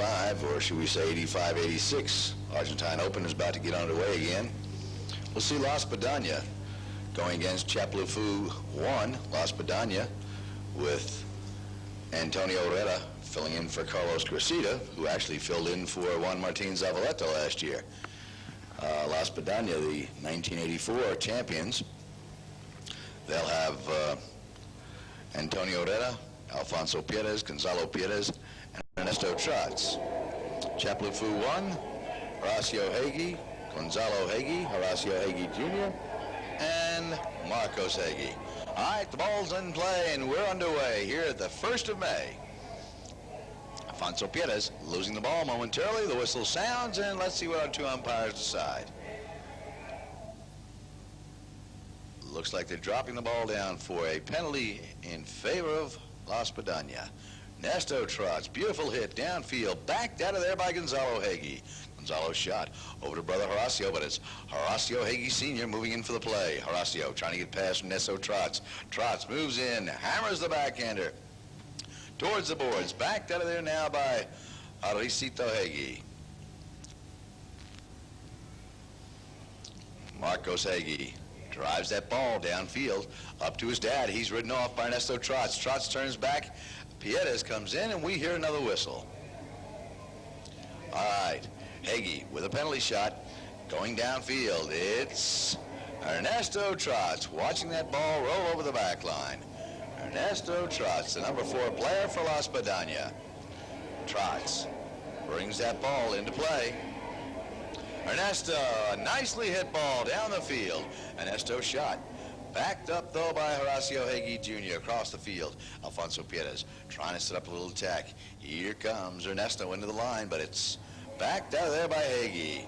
85, or should we say 85-86. Argentine Open is about to get underway again. We'll see La Spadana going against Chaplufu 1, La Spadana, with Antonio Herrera filling in for Carlos Cressida, who actually filled in for Juan Martin Zavaleta last year. La Spadana, the 1984 champions. They'll have Antonio Herrera, Alfonso Perez, Gonzalo Perez, and Ernesto Trotz. Chaplufu 1, Horacio Hagee, Gonzalo Hagee, Horacio Hagee Jr., and Marcos Hagee. All right, the ball's in play, and we're underway here at the 1st of May. Alfonso Perez losing the ball momentarily. The whistle sounds, and let's see what our two umpires decide. Looks like they're dropping the ball down for a penalty in favor of La Spadana. Ernesto Trotz, beautiful hit downfield, backed out of there by Gonzalo Hagee. Gonzalo's shot over to brother Horacio, but it's Horacio Hagee Sr. moving in for the play. Horacio trying to get past Ernesto Trotz. Trotz moves in, hammers the backhander towards the boards. Backed out of there now by Horacio Hagee. Marcos Hagee drives that ball downfield up to his dad. He's ridden off by Ernesto Trotz. Trotz turns back. Perez comes in, and we hear another whistle. All right, Hagee with a penalty shot going downfield. It's Ernesto Trotz watching that ball roll over the back line. Ernesto Trotz, the number 4 player for La Spadana. Trotz brings that ball into play. Ernesto, a nicely hit ball down the field. Ernesto shot. Backed up, though, by Horacio Hagee Jr. across the field. Alfonso Perez trying to set up a little attack. Here comes Ernesto into the line, but it's backed out of there by Hagee.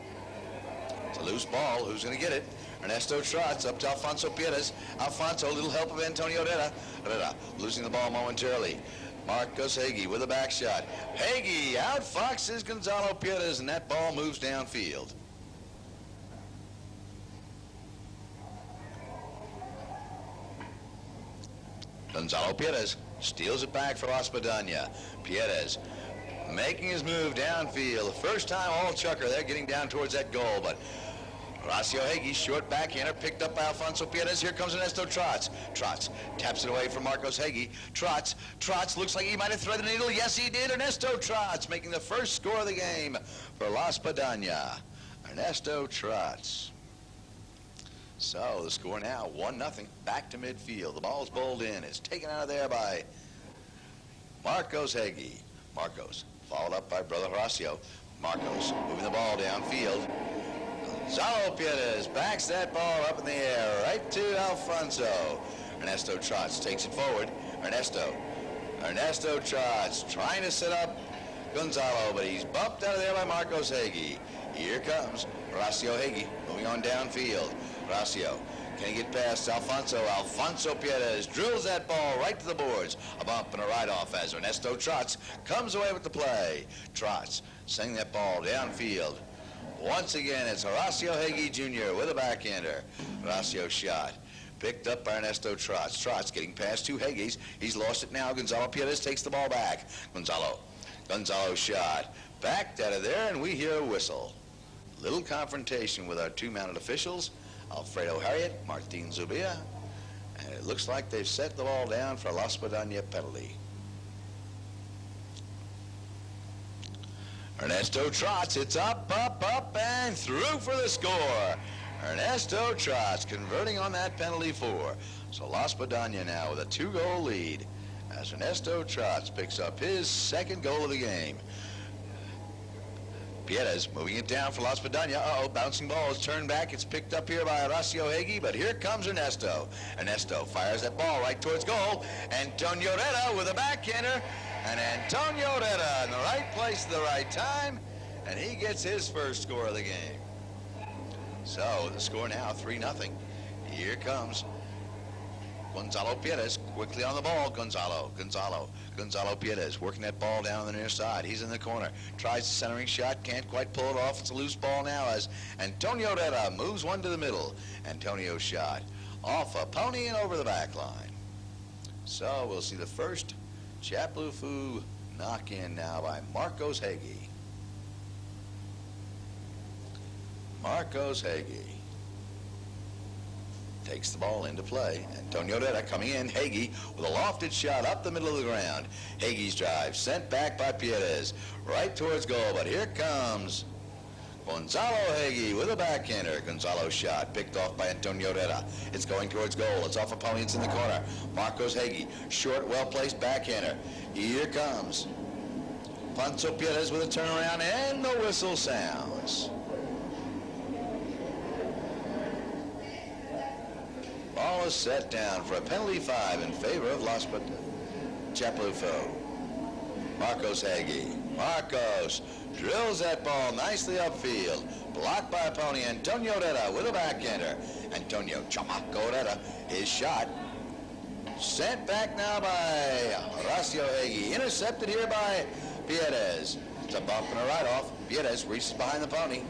It's a loose ball. Who's going to get it? Ernesto Trotz up to Alfonso Perez. Alfonso, a little help of Antonio Herrera. Herrera losing the ball momentarily. Marcos Hagee with a back shot. Hagee outfoxes Gonzalo Perez, and that ball moves downfield. Gonzalo Perez steals it back for La Spadana. Perez making his move downfield. The first time all chucker, they're getting down towards that goal, but Horacio Hagee, short backhander, picked up by Alfonso Perez. Here comes Ernesto Trotz. Trotz taps it away from Marcos Hagee. Trotz looks like he might have threaded the needle. Yes, he did. Ernesto Trotz making the first score of the game for La Spadana. Ernesto Trotz. So the score now, 1-0, back to midfield. The ball's bowled in. It's taken out of there by Marcos Hagee. Marcos followed up by brother Horacio. Marcos moving the ball downfield. Gonzalo Perez backs that ball up in the air right to Alfonso. Ernesto Trotz takes it forward. Ernesto Trotz trying to set up Gonzalo, but he's bumped out of there by Marcos Hagee. Here comes Horacio Hagee moving on downfield. Horacio, can he get past Alfonso? Alfonso Perez drills that ball right to the boards. A bump and a ride-off as Ernesto Trotz comes away with the play. Trotz sending that ball downfield. Once again, it's Horacio Hagee Jr. with a backhander. Horacio shot. Picked up by Ernesto Trotz. Trotz getting past 2 Hagees. He's lost it now. Gonzalo Perez takes the ball back. Gonzalo shot. Backed out of there, and we hear a whistle. Little confrontation with our 2 mounted officials, Alfredo Harriet, Martin Zubia, and it looks like they've set the ball down for La Spadana penalty. Ernesto Trotz, it's up, and through for the score. Ernesto Trotz converting on that penalty 4. So La Spadana now with a 2-goal lead as Ernesto Trotz picks up his 2nd goal of the game. Perez moving it down for La Spadana. Bouncing ball is turned back. It's picked up here by Horacio Hagee, but here comes Ernesto. Ernesto fires that ball right towards goal. Antonio Herrera with a backhander. And Antonio Herrera in the right place at the right time, and he gets his first score of the game. So the score now 3-0. Here comes Gonzalo Perez quickly on the ball. Gonzalo Perez working that ball down the near side. He's in the corner. Tries the centering shot. Can't quite pull it off. It's a loose ball now as Antonio Herrera moves one to the middle. Antonio shot off a pony and over the back line. So we'll see the first Chaplufu knock in now by Marcos Hagi. Marcos Hagi takes the ball into play. Antonio Herrera coming in. Hagi with a lofted shot up the middle of the ground. Hagi's drive sent back by Perez right towards goal, but here comes Gonzalo Hagi with a backhander. Gonzalo's shot picked off by Antonio Herrera. It's going towards goal. It's off opponents in the corner. Marcos Hagi, short, well-placed backhander. Here comes Alfonso Perez with a turnaround, and the whistle sounds. Ball is set down for a penalty 5 in favor of Chapa. Marcos Hagi. Marcos drills that ball nicely upfield. Blocked by opponent Antonio Herrera with a backhander. Antonio Chamaco Herrera, his shot. Sent back now by Horacio Hagi. Intercepted here by Perez. It's a bump and a right-off. Perez reaches behind the pony.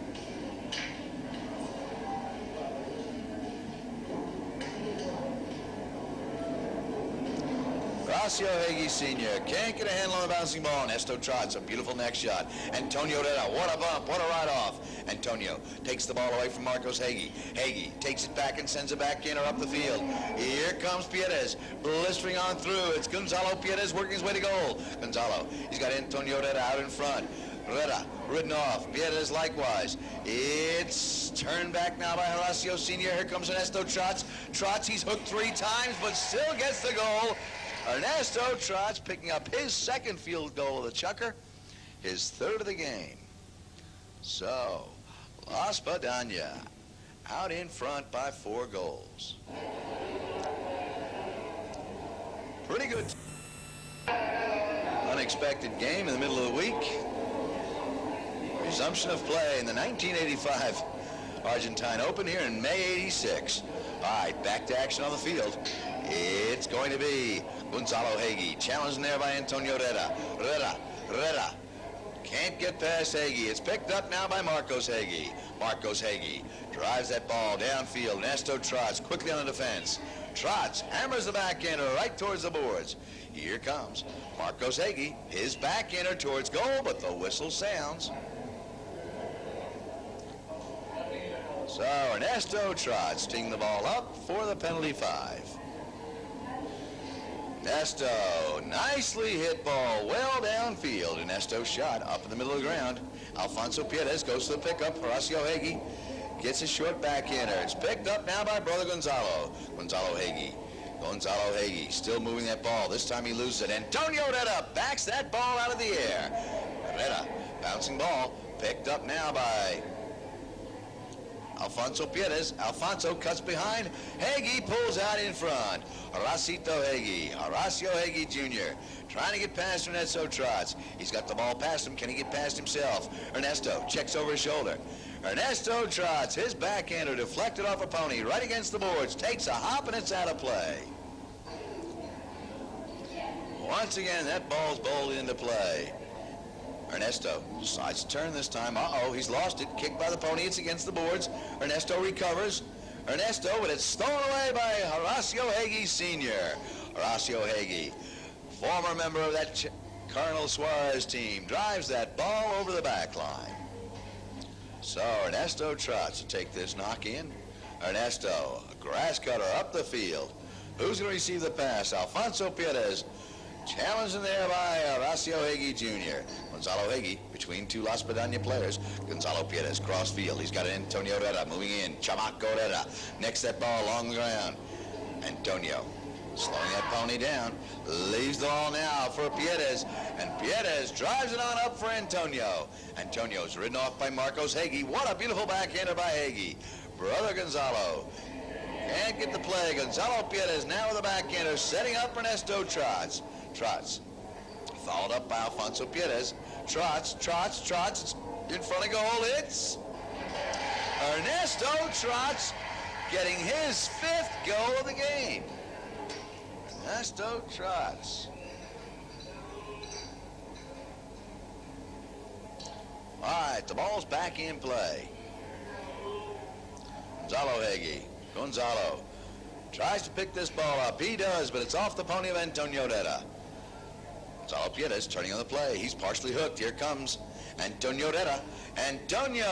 Horacio Hagi Sr. can't get a handle on the bouncing ball. Ernesto trots a beautiful neck shot. Antonio Herrera, what a bump, what a ride-off. Antonio takes the ball away from Marcos Hagi. Hagi takes it back and sends it back in or up the field. Here comes Perez, blistering on through. It's Gonzalo Perez working his way to goal. Gonzalo, he's got Antonio Herrera out in front. Herrera ridden off. Perez likewise. It's turned back now by Horacio Sr. Here comes Ernesto Trots. Trots, he's hooked 3 times, but still gets the goal. Ernesto Trots picking up his second field goal of the Chucker, his 3rd of the game. So, Espadan out in front by 4 goals. Pretty good. Unexpected game in the middle of the week. Resumption of play in the 1985 Argentine Open here in May '86. All right, back to action on the field. It's going to be Gonzalo Hagi, challenged there by Antonio Herrera. Herrera can't get past Hagi. It's picked up now by Marcos Hagi. Marcos Hagi drives that ball downfield. Ernesto Trots quickly on the defense. Trots hammers the backhander right towards the boards. Here comes Marcos Hagi, his backhander towards goal, but the whistle sounds. So Ernesto Trots teeing the ball up for the penalty 5. Ernesto, nicely hit ball, well downfield. Ernesto shot up in the middle of the ground. Alfonso Perez goes to the pickup. Horacio Hagi gets a short backhander. It's picked up now by brother Gonzalo. Gonzalo Hagi still moving that ball. This time he loses it. Antonio Herrera backs that ball out of the air. Herrera, bouncing ball, picked up now by Alfonso Perez. Alfonso cuts behind. Hagi pulls out in front. Horacio Hagi Jr. trying to get past Ernesto Trots. He's got the ball past him. Can he get past himself? Ernesto checks over his shoulder. Ernesto Trots, his backhander deflected off a pony right against the boards. Takes a hop and it's out of play. Once again, that ball's bowled into play. Ernesto decides to turn this time. Uh-oh, he's lost it. Kicked by the pony. It's against the boards. Ernesto recovers. Ernesto, but it's stolen away by Horacio Hagi Sr. Horacio Hagi, former member of that Colonel Suarez team, drives that ball over the back line. So Ernesto Trots to take this knock in. Ernesto, a grass cutter up the field. Who's going to receive the pass? Alfonso Perez. Challenged in there by Horacio Hagi Jr. Gonzalo Hagi between 2 Las Espadan players. Gonzalo Perez cross field. He's got Antonio Herrera moving in. Chamaco Herrera necks that ball along the ground. Antonio slowing that pony down. Leaves the ball now for Perez. And Perez drives it on up for Antonio. Antonio's ridden off by Marcos Hagi. What a beautiful backhander by Hagi. Brother Gonzalo can't get the play. Gonzalo Perez now with a backhander, setting up Ernesto Trots. Trots, followed up by Alfonso Perez. Trots, it's in front of goal. It's Ernesto Trots getting his 5th goal of the game. Ernesto Trots. All right, the ball's back in play. Gonzalo Hagi. Gonzalo tries to pick this ball up. He does, but it's off the pony of Antonio Herrera. Gonzalo Pierez turning on the play. He's partially hooked. Here comes Antonio Herrera. Antonio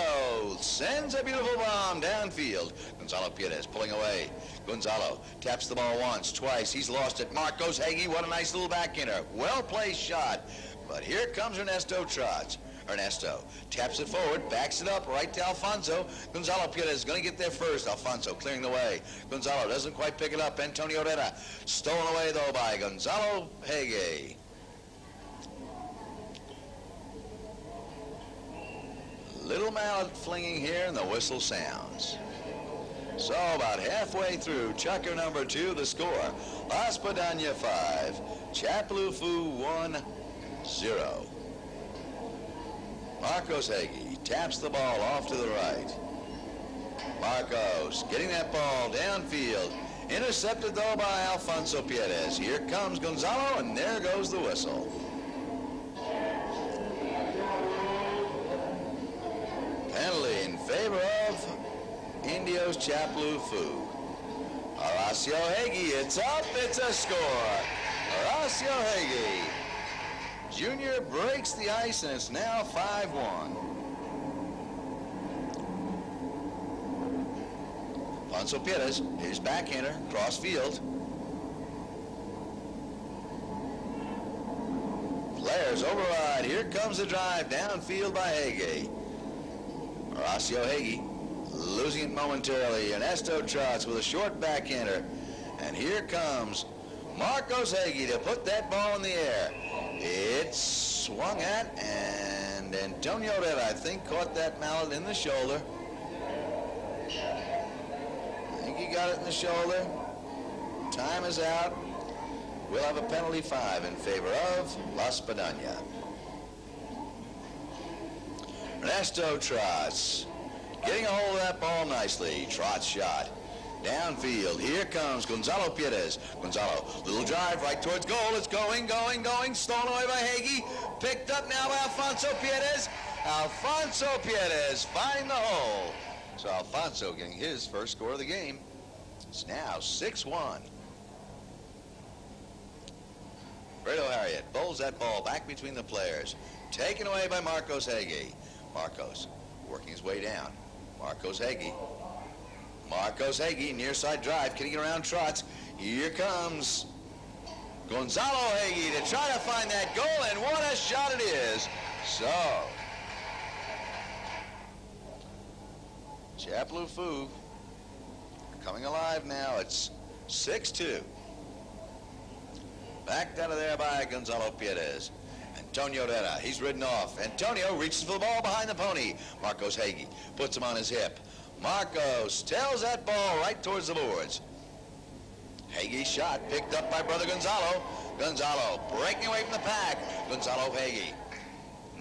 sends a beautiful bomb downfield. Gonzalo Pierez pulling away. Gonzalo taps the ball once, twice. He's lost it. Marcos Hagee, what a nice little backhander. Well-placed shot. But here comes Ernesto Trotz. Ernesto taps it forward, backs it up right to Alfonso. Gonzalo Pierez is going to get there first. Alfonso clearing the way. Gonzalo doesn't quite pick it up. Antonio Herrera stolen away, though, by Gonzalo Hagee. Little mallet flinging here, and the whistle sounds. So about halfway through, chucker number 2, the score. Espadan 5, Chaplufu 1-0. Marcos Hagee taps the ball off to the right. Marcos getting that ball downfield. Intercepted, though, by Alfonso Pierez. Here comes Gonzalo, and there goes the whistle. Penalty in favor of Indios Chaplufu. Horacio Hagee, it's up, it's a score. Horacio Hagee Jr. breaks the ice, and it's now 5-1. Alfonso Pierez, his backhander, cross field. Flares override. Here comes the drive downfield by Hagee. Horacio Hagee losing it momentarily. Ernesto Trotz with a short backhander. And here comes Marcos Hagee to put that ball in the air. It's swung at, and Antonio Herrera, I think, caught that mallet in the shoulder. I think he got it in the shoulder. Time is out. We'll have a penalty 5 in favor of Espadan. Ernesto Trotz getting a hold of that ball nicely. Trotz shot. Downfield. Here comes Gonzalo Pierez. Gonzalo, little drive right towards goal. It's going. Stolen away by Hagee. Picked up now by Alfonso Pierez. Alfonso Pierez finding the hole. So Alfonso getting his first score of the game. It's now 6-1. Fredo Harriet bowls that ball back between the players. Taken away by Marcos Hagee. Marcos working his way down. Marcos Hagee, near side drive, getting around Trotz. Here comes Gonzalo Hagee to try to find that goal, and what a shot it is. So, Chaplufu coming alive now. It's 6-2. Backed out of there by Gonzalo Pierez. Antonio Herrera, he's ridden off. Antonio reaches for the ball behind the pony. Marcos Hagee puts him on his hip. Marcos tails that ball right towards the boards. Hagee's shot picked up by brother Gonzalo. Gonzalo breaking away from the pack. Gonzalo Hagee.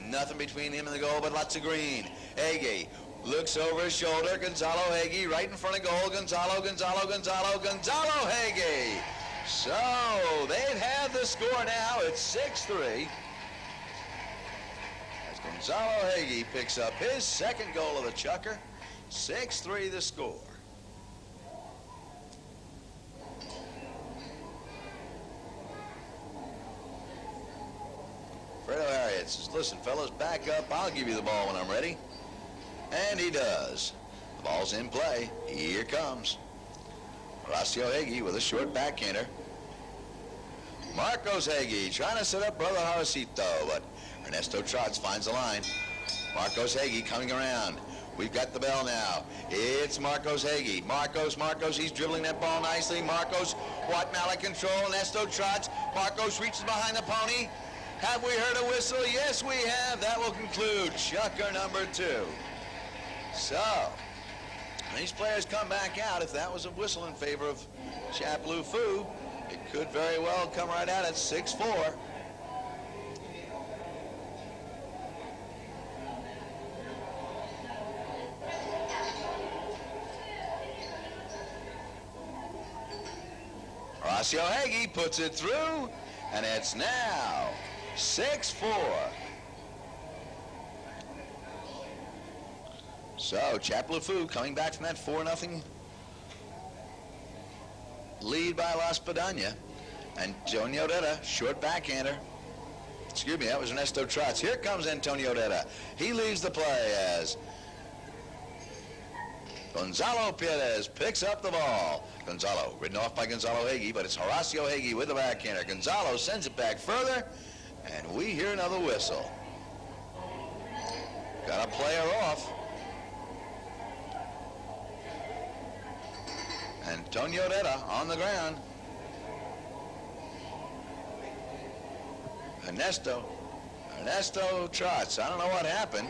Nothing between him and the goal but lots of green. Hagee looks over his shoulder. Gonzalo Hagee right in front of goal. Gonzalo Hagee. So they'd have the score now. It's 6-3. As Gonzalo Hagee picks up his second goal of the chukker. 6-3 the score. Fredo Harriet says, listen, fellas, back up. I'll give you the ball when I'm ready. And he does. The ball's in play. Here comes Horacio Hagee with a short backhander. Marcos Hagee trying to set up brother Horacito, but Ernesto Trotz finds the line. Marcos Hagee coming around. We've got the bell now. It's Marcos Hagee. Marcos, he's dribbling that ball nicely. Marcos, what mallet control? Ernesto Trotz. Marcos reaches behind the pony. Have we heard a whistle? Yes, we have. That will conclude chukker number 2. So, these players come back out. If that was a whistle in favor of Chaplufu, it could very well come right out at 6-4. Horacio Hagee puts it through, and it's now 6-4. So Chaplufu coming back from that 4-0 lead by Espadan. Antonio Herrera, short backhander. Excuse me, that was Ernesto Trotz. Here comes Antonio Herrera. He leads the play as Gonzalo Perez picks up the ball. Gonzalo, ridden off by Gonzalo Hagee, but it's Horacio Hagee with the backhander. Gonzalo sends it back further, and we hear another whistle. Got a player off. Antonio Herrera on the ground. Ernesto Trotz. I don't know what happened.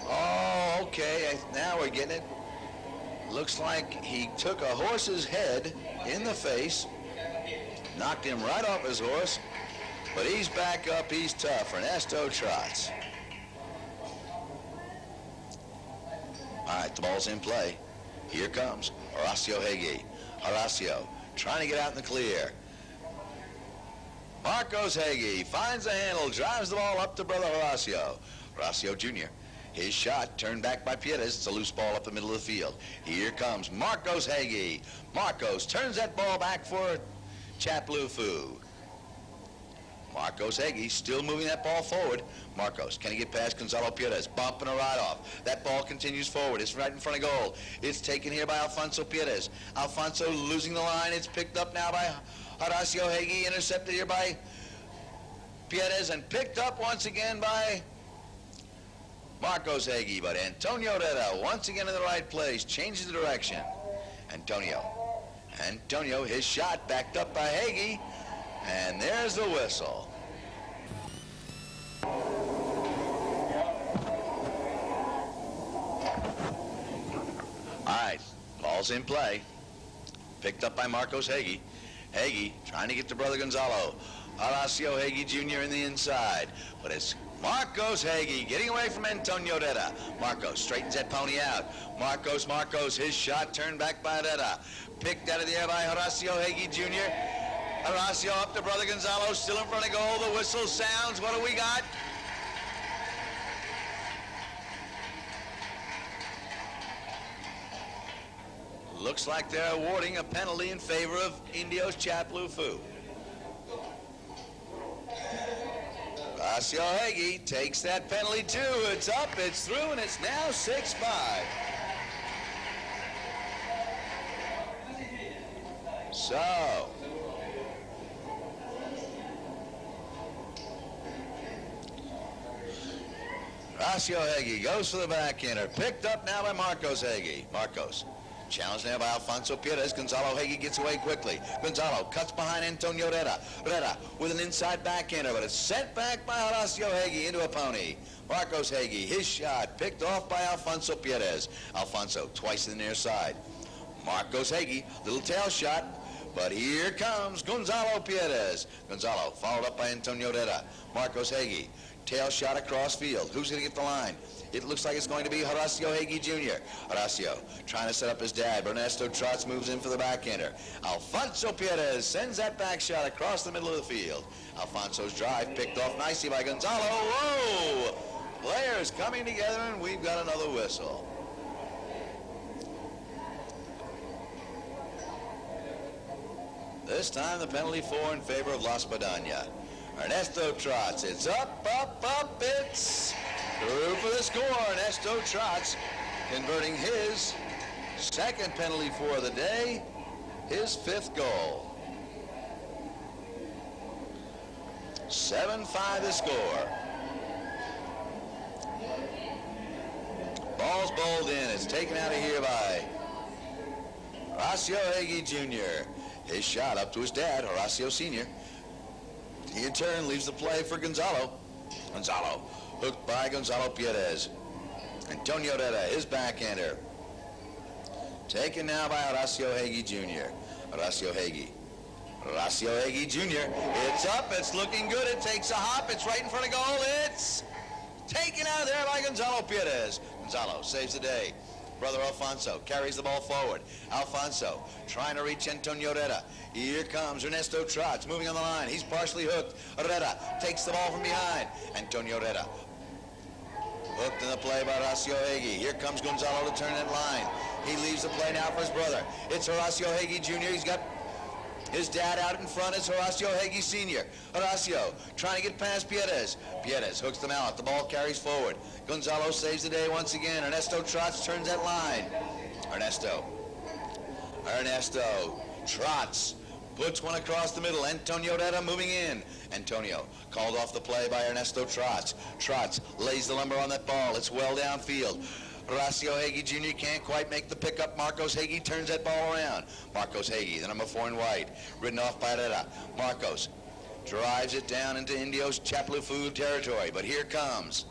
Oh, okay. Now we're getting it. Looks like he took a horse's head in the face, knocked him right off his horse, but he's back up. He's tough. Ernesto Trotz. All right, the ball's in play. Here comes Horacio Hagee. Horacio trying to get out in the clear. Marcos Hagee finds the handle, drives the ball up to brother Horacio. Horacio Jr. His shot turned back by Perez. It's a loose ball up the middle of the field. Here comes Marcos Hagee. Marcos turns that ball back for Chaplufu. Marcos Hagee still moving that ball forward. Marcos, can he get past Gonzalo Perez? Bumping a right off. That ball continues forward. It's right in front of goal. It's taken here by Alfonso Perez. Alfonso losing the line. It's picked up now by Horacio Hagee. Intercepted here by Perez and picked up once again by Marcos Hagee. But Antonio Herrera once again in the right place. Changes the direction. Antonio, his shot backed up by Hagee. And there's the whistle. All right, ball's in play. Picked up by Marcos Hagee. Hagee trying to get to brother Gonzalo. Horacio Hagee Jr. in the inside. But it's Marcos Hagee getting away from Antonio Herrera. Marcos straightens that pony out. Marcos, his shot turned back by Herrera. Picked out of the air by Horacio Hagee Jr. Horacio up to brother Gonzalo, still in front of goal. The whistle sounds. What do we got? Looks like they're awarding a penalty in favor of Indio's Chaplufu. Horacio Hagee takes that penalty too. It's up, it's through, and it's now 6-5. So, Horacio Hagee goes for the backhander. Picked up now by Marcos Hagee. Marcos challenged now by Alfonso Perez. Gonzalo Hagee gets away quickly. Gonzalo cuts behind Antonio Herrera. Herrera with an inside backhander, but it's sent back by Horacio Hagee into a pony. Marcos Hagee, his shot picked off by Alfonso Perez. Alfonso twice in the near side. Marcos Hagee, little tail shot, but here comes Gonzalo Perez. Gonzalo followed up by Antonio Herrera. Marcos Hagee, tail shot across field. Who's going to get the line? It looks like it's going to be Horacio Hagee Jr. Horacio trying to set up his dad, but Ernesto Trotz moves in for the backhander. Alfonso Perez sends that back shot across the middle of the field. Alfonso's drive picked off nicely by Gonzalo. Whoa! Players coming together, and we've got another whistle. This time the penalty 4 in favor of La Espadan. Ernesto Trotz, it's up, it's through for the score. Ernesto Trotz converting his second penalty for the day, his 5th goal. 7-5 the score. Ball's bowled in. It's taken out of here by Horacio Hagee Jr. His shot up to his dad, Horacio Sr. He in turn leaves the play for Gonzalo. Gonzalo hooked by Gonzalo Perez. Antonio Herrera, his backhander. Taken now by Horacio Hagee Jr. Horacio Hagee Jr. It's up, it's looking good. It takes a hop, it's right in front of goal. It's taken out of there by Gonzalo Perez. Gonzalo saves the day. Brother Alfonso carries the ball forward. Alfonso trying to reach Antonio Herrera. Here comes Ernesto Trotz moving on the line. He's partially hooked. Herrera takes the ball from behind. Antonio Herrera hooked in the play by Horacio Hagee. Here comes Gonzalo to turn that line. He leaves the play now for his brother. It's Horacio Hagee Jr. His dad out in front is Horacio Hagee Sr. Horacio trying to get past Pierres. Pierres hooks them out. The ball carries forward. Gonzalo saves the day once again. Ernesto trots, turns that line. Ernesto trots, puts one across the middle. Antonio Herrera moving in. Antonio called off the play by Ernesto Trots. Trots lays the lumber on that ball. It's well downfield. Horacio Hagee Jr. can't quite make the pickup. Marcos Hagee turns that ball around. Marcos Hagee, the number 4 in white, ridden off by Herrera. Marcos drives it down into Indio's Chaplufu territory, but here comes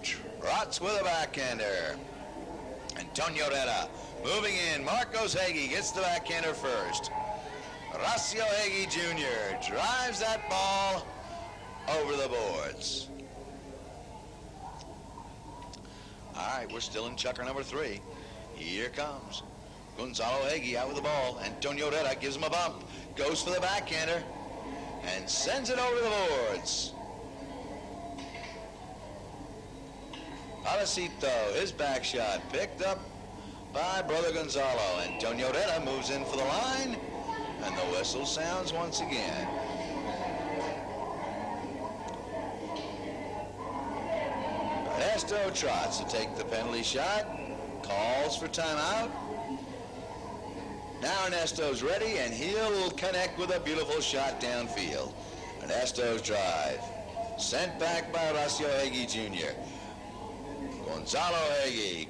Trots with a backhander. Antonio Herrera moving in. Marcos Hagee gets the backhander first. Horacio Hagee Jr. drives that ball over the boards. All right, we're still in chukker number 3. Here comes Gonzalo Hagee out with the ball. Antonio Herrera gives him a bump, goes for the backhander, and sends it over the boards. Palecito, his back shot, picked up by brother Gonzalo. Antonio Herrera moves in for the line, and the whistle sounds once again. Ernesto trots to take the penalty shot, calls for timeout. Now Ernesto's ready, and he'll connect with a beautiful shot downfield. Ernesto's drive, sent back by Horacio Hagee Jr. Gonzalo Hagee.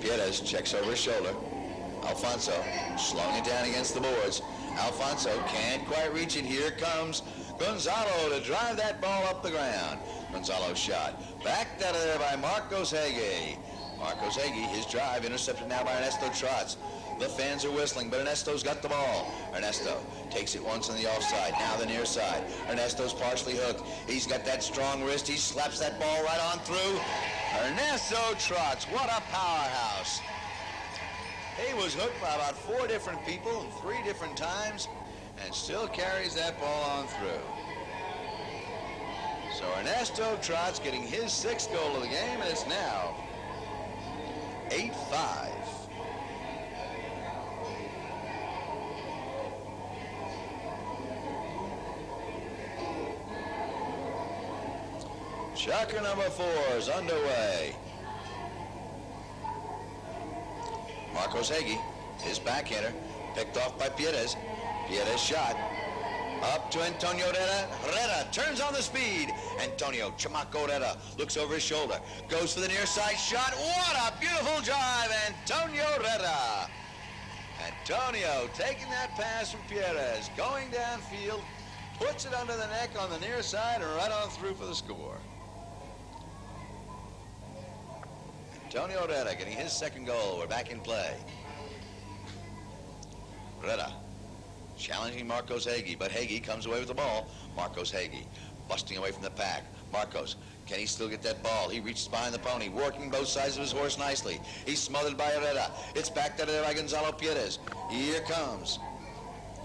Pierres checks over his shoulder. Alfonso slowing it down against the boards. Alfonso can't quite reach it. Here comes Gonzalo to drive that ball up the ground. Gonzalo's shot backed out of there by Marcos Hagee. Marcos Hagee, his drive intercepted now by Ernesto Trots. The fans are whistling, but Ernesto's got the ball. Ernesto takes it once on the offside, now the near side. Ernesto's partially hooked. He's got that strong wrist. He slaps that ball right on through. Ernesto Trots, what a powerhouse. He was hooked by about 4 different people 3 different times and still carries that ball on through. So Ernesto Trots getting his 6th goal of the game, and it's now 8-5. Chukker number 4 is underway. Marcos Hagee, his backhander, picked off by Pierres. Pierres shot up to Antonio Herrera. Herrera turns on the speed. Antonio Chamaco Herrera looks over his shoulder, goes for the near side shot. What a beautiful drive, Antonio Herrera. Antonio taking that pass from Pierres, going downfield, puts it under the neck on the near side and right on through for the score. Antonio Herrera getting his 2nd goal. We're back in play. Herrera challenging Marcos Hagee, but Hagee comes away with the ball. Marcos Hagee busting away from the pack. Marcos, can he still get that ball? He reaches behind the pony, working both sides of his horse nicely. He's smothered by Herrera. It's backed out of there by Gonzalo Pierres. Here comes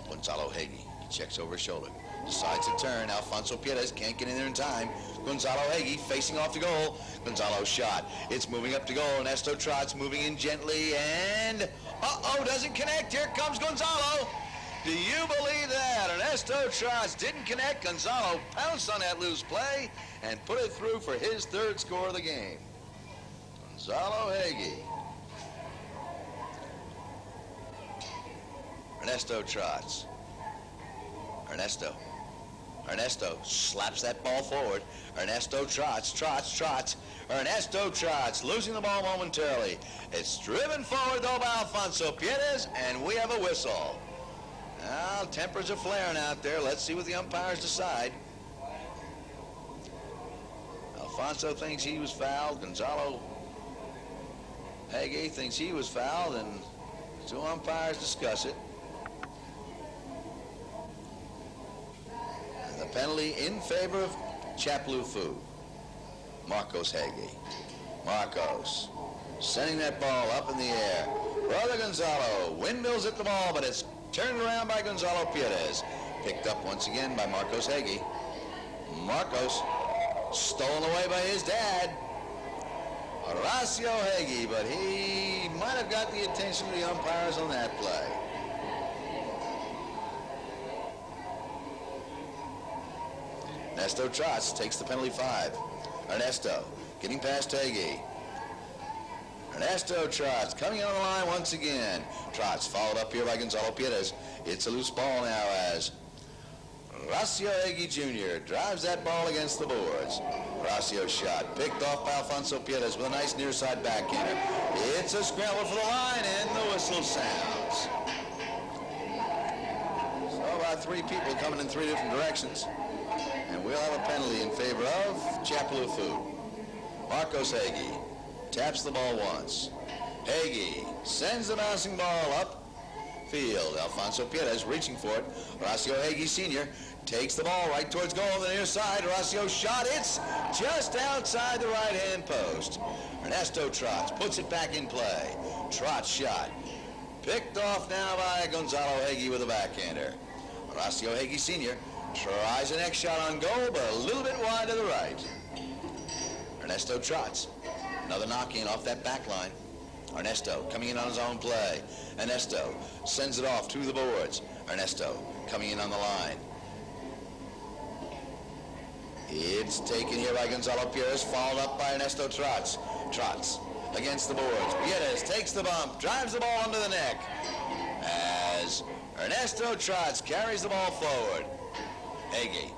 Gonzalo Hagee. He checks over his shoulder, decides to turn. Alfonso Pierres can't get in there in time. Gonzalo Hagee facing off the goal. Gonzalo's shot. It's moving up to goal. Ernesto Trots moving in gently and doesn't connect. Here comes Gonzalo. Do you believe that? Ernesto Trots didn't connect. Gonzalo pounced on that loose play and put it through for his 3rd score of the game. Gonzalo Hagee. Ernesto Trots. Ernesto slaps that ball forward. Ernesto trots. Ernesto Trots losing the ball momentarily. It's driven forward though by Alfonso Pierres, and we have a whistle. Now, tempers are flaring out there. Let's see what the umpires decide. Alfonso thinks he was fouled. Gonzalo Hagee thinks he was fouled, and 2 umpires discuss it. And the penalty in favor of Chaplufu. Marcos Hagee. Marcos sending that ball up in the air. Brother Gonzalo windmills at the ball, but it's turned around by Gonzalo Pierres. Picked up once again by Marcos Hagee. Marcos, stolen away by his dad, Horacio Hagee, but he might have got the attention of the umpires on that play. Ernesto Trotz takes the penalty 5. Ernesto getting past Hagee. Ernesto Trotz coming on the line once again. Trotz followed up here by Gonzalo Pires. It's a loose ball now as Horacio Hagee Jr. drives that ball against the boards. Horacio's shot picked off by Alfonso Pires with a nice near side backhander. It's a scramble for the line and the whistle sounds. So about 3 people coming in 3 different directions. And we'll have a penalty in favor of Chapa. Marcos Hagee taps the ball once. Hagee sends the bouncing ball up field. Alfonso Pires reaching for it. Horacio Hagee Sr. takes the ball right towards goal on the near side. Horacio's shot, it's just outside the right-hand post. Ernesto Trotz puts it back in play. Trotz shot picked off now by Gonzalo Hagee with a backhander. Horacio Hagee Sr. tries the next shot on goal, but a little bit wide to the right. Ernesto Trotz, another knock-in off that back line. Ernesto coming in on his own play. Ernesto sends it off to the boards. Ernesto coming in on the line. It's taken here by Gonzalo Pires, followed up by Ernesto Trotz. Trotz against the boards. Pires takes the bump, drives the ball under the neck as Ernesto Trotz carries the ball forward. Hagee,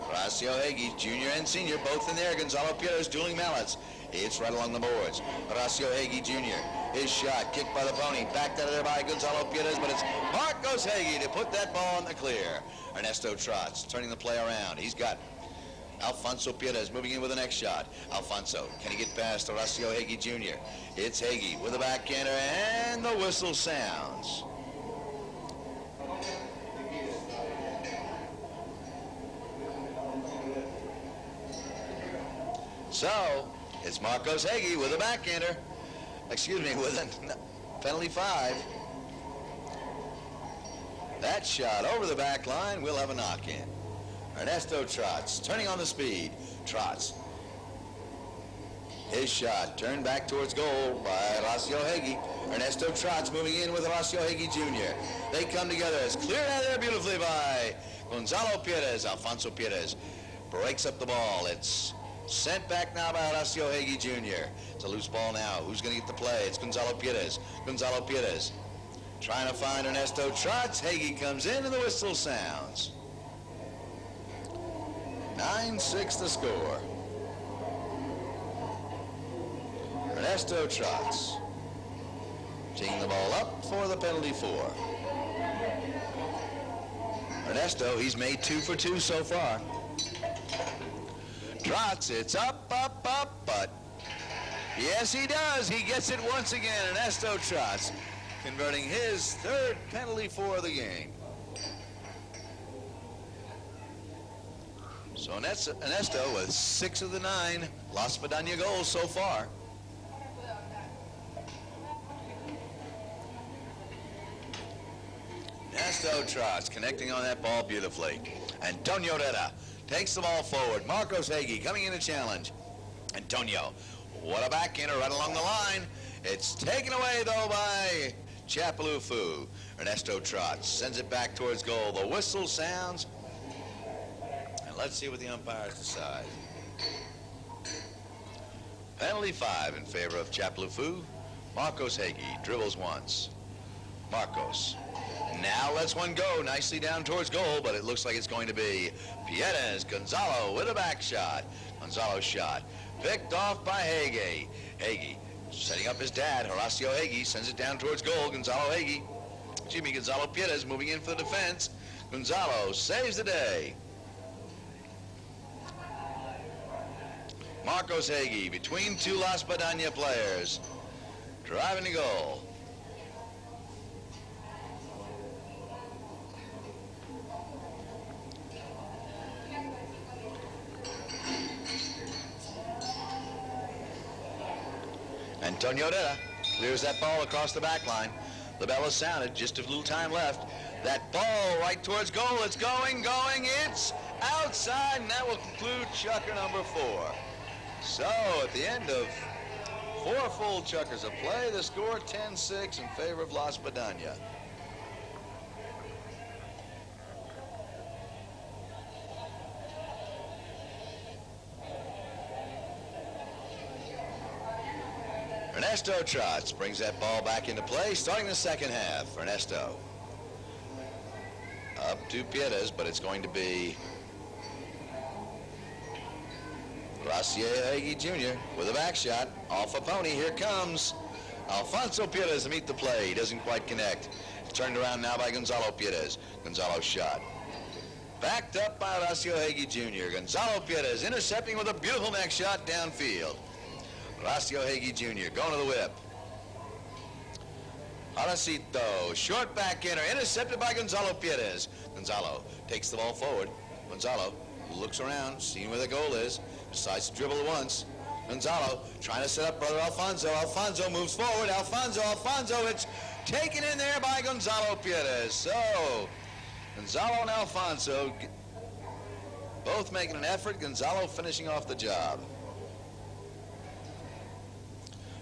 Horacio Hagee, Jr. and Sr., both in there. Gonzalo Pires dueling mallets. It's right along the boards. Horacio Hagee Jr., his shot kicked by the pony, backed out of there by Gonzalo Pires, but it's Marcos Hagee to put that ball in the clear. Ernesto Trotz turning the play around. He's got Alfonso Pires moving in with the next shot. Alfonso, can he get past Horacio Hagee Jr.? It's Hagee with a backhander, and the whistle sounds. So, it's Marcos Hagee with a backhander. Excuse me, with a penalty 5. That shot over the back line will have a knock-in. Ernesto Trotz turning on the speed. Trotz. His shot turned back towards goal by Horacio Hagee. Ernesto Trotz moving in with Horacio Hagee Jr. They come together. It's cleared out of there beautifully by Gonzalo Pires. Alfonso Pires breaks up the ball. It's sent back now by Horacio Hagee Jr. It's a loose ball now. Who's going to get the play? It's Gonzalo Pires. Gonzalo Pires trying to find Ernesto Trotz. Hagee comes in and the whistle sounds. 9-6 the score. Ernesto Trotz taking the ball up for the penalty 4. Ernesto, he's made 2 for 2 so far. Trotz, it's up, but yes, he does. He gets it once again. Ernesto Trotz converting his 3rd penalty for the game. So Ernesto with 6 of the 9 Las Espadan goals so far. Ernesto Trotz connecting on that ball beautifully. Antonio Herrera takes the ball forward. Marcos Hagee coming in to challenge. Antonio, what a backhander right along the line. It's taken away, though, by Chapa. Ernesto Trotz sends it back towards goal. The whistle sounds. And let's see what the umpires decide. Penalty 5 in favor of Chapa. Marcos Hagee dribbles once. Marcos now lets one go nicely down towards goal, but it looks like it's going to be Pires. Gonzalo with a back shot. Gonzalo's shot picked off by Hagee. Hagee setting up his dad, Horacio Hagee, sends it down towards goal. Gonzalo Pires moving in for the defense. Gonzalo saves the day. Marcos Hagee between 2 Las Espadan players, driving to goal. Antonio Herrera clears that ball across the back line. The bell is sounded, just a little time left. That ball right towards goal, it's going, it's outside, and that will conclude chukker number 4. So at the end of 4 full chukkers of play, the score 10-6 in favor of La Espadan. Ernesto Trotz brings that ball back into play, starting the second half. Ernesto up to Piedras, but it's going to be Raciel Hagee Jr. with a back shot off a pony. Here comes Alfonso Piedras to meet the play. He doesn't quite connect. It's turned around now by Gonzalo Piedras. Gonzalo's shot backed up by Raciel Hagee Jr. Gonzalo Piedras intercepting with a beautiful neck shot downfield. Raciel Hagee Jr. going to the whip. Aracito, short back inner, intercepted by Gonzalo Piedras. Gonzalo takes the ball forward. Gonzalo looks around, seeing where the goal is, decides to dribble it once. Gonzalo trying to set up brother Alfonso. Alfonso moves forward. Alfonso, it's taken in there by Gonzalo Piedras. So, Gonzalo and Alfonso both making an effort. Gonzalo finishing off the job.